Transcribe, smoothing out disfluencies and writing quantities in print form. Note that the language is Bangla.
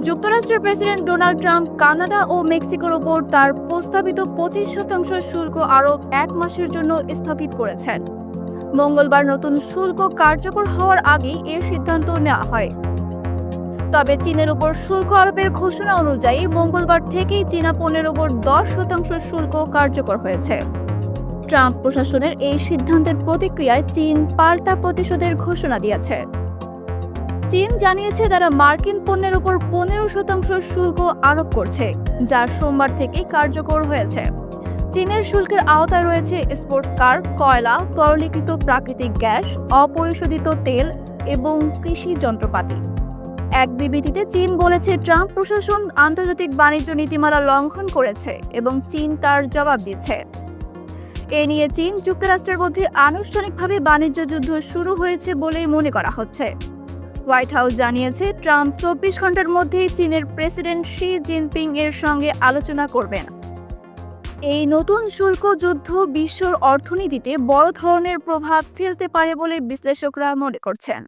যুক্তরাষ্ট্রের প্রেসিডেন্ট ডোনাল্ড ট্রাম্প কানাডা ও মেক্সিকোর ওপর তার প্রস্তাবিত 25% শুল্ক আরও 1 মাসের জন্য স্থগিত করেছেন। মঙ্গলবার নতুন শুল্ক কার্যকর হওয়ার আগেই এর সিদ্ধান্ত নেওয়া হয়। তবে চীনের উপর শুল্ক আরোপের ঘোষণা অনুযায়ী মঙ্গলবার থেকেই চীনা পণ্যের ওপর 10% শুল্ক কার্যকর হয়েছে। ট্রাম্প প্রশাসনের এই সিদ্ধান্তের প্রতিক্রিয়ায় চীন পাল্টা প্রতিশোধের ঘোষণা দিয়েছে। চীন জানিয়েছে তারা মার্কিন পণ্যের উপর 15% শুল্ক আরোপ করছে, যা সোমবার থেকেই কার্যকর হয়েছে। চীনের শুল্কের আওতায় রয়েছে স্পোর্টস কার, কয়লা, তরলীকৃত প্রাকৃতিক গ্যাস, অপরিশোধিত তেল এবং কৃষি যন্ত্রপাতি। এক বিবৃতিতে চীন বলেছে ট্রাম্প প্রশাসন আন্তর্জাতিক বাণিজ্য নীতিমালা লঙ্ঘন করেছে এবং চীন তার জবাব দিচ্ছে। এ নিয়ে চীন যুক্তরাষ্ট্রের মধ্যে আনুষ্ঠানিকভাবে বাণিজ্য যুদ্ধ শুরু হয়েছে বলেই মনে করা হচ্ছে। হোয়াইট হাউস জানিয়েছে ট্রাম্প 24 ঘন্টার মধ্যেই চীনের প্রেসিডেন্ট শি জিনপিং এর সঙ্গে আলোচনা করবেন। এই নতুন শুল্ক যুদ্ধ বিশ্বর অর্থনীতিতে বড় ধরনের প্রভাব ফেলতে পারে বলে বিশ্লেষকরা মনে করছেন।